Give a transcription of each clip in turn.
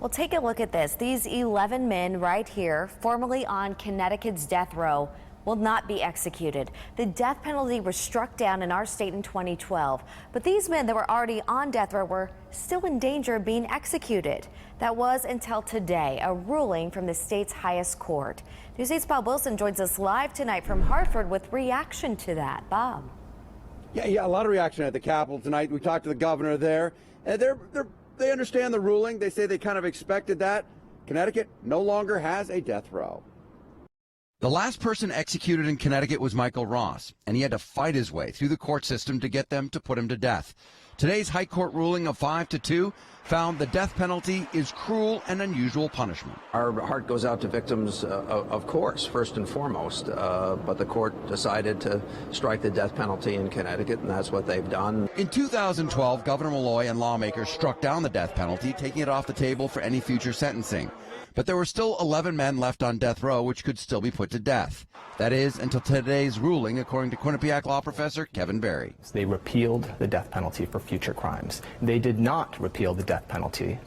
Well, take a look at this. These 11 men right here, formerly on Connecticut's death row, will not be executed. The death penalty was struck down in our state in 2012, but these men that were already on death row were still in danger of being executed. That was until today, a ruling from the state's highest court. News 8's Bob Wilson joins us live tonight from Hartford with reaction to that. Bob. Yeah, a lot of reaction at the Capitol tonight. We talked to the governor there, and they understand the ruling. They say they kind of expected that. Connecticut no longer has a death row. The last person executed in Connecticut was Michael Ross, and he had to fight his way through the court system to get them to put him to death. Today's High Court ruling of 5-2 found the death penalty is cruel and unusual punishment. Our heart goes out to victims, of course, first and foremost, but the court decided to strike the death penalty in Connecticut, and that's what they've done. In 2012, Governor Malloy and lawmakers struck down the death penalty, taking it off the table for any future sentencing. But there were still 11 men left on death row which could still be put to death. That is, until today's ruling, according to Quinnipiac law professor Kevin Berry. They repealed the death penalty for future crimes. They did not repeal the death penalty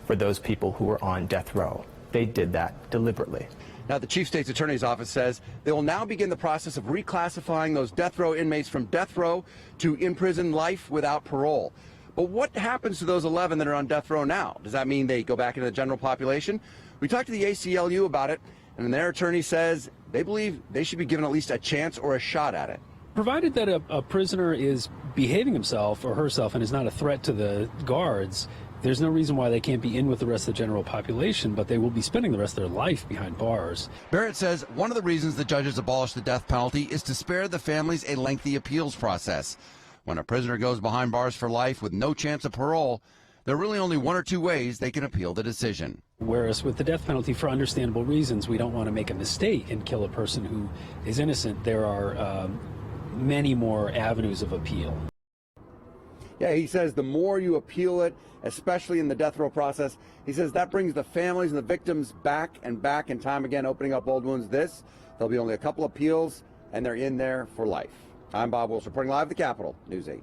for those people who were on death row. They did that deliberately. Now, the Chief State's Attorney's Office says they will now begin the process of reclassifying those death row inmates from death row to in-prison life without parole. But what happens to those 11 that are on death row now? Does that mean they go back into the general population? We talked to the ACLU about it, and their attorney says they believe they should be given at least a chance or a shot at it. Provided that a prisoner is behaving himself or herself and is not a threat to the guards, there's no reason why they can't be in with the rest of the general population, but they will be spending the rest of their life behind bars. Barrett says one of the reasons the judges abolished the death penalty is to spare the families a lengthy appeals process. When a prisoner goes behind bars for life with no chance of parole, there are really only one or two ways they can appeal the decision. Whereas with the death penalty, for understandable reasons, we don't want to make a mistake and kill a person who is innocent. There are many more avenues of appeal. Yeah, he says the more you appeal it, especially in the death row process, he says that brings the families and the victims back and back in time again, opening up old wounds. There'll be only a couple appeals, and they're in there for life. I'm Bob Wilson, reporting live at the Capitol, News 8.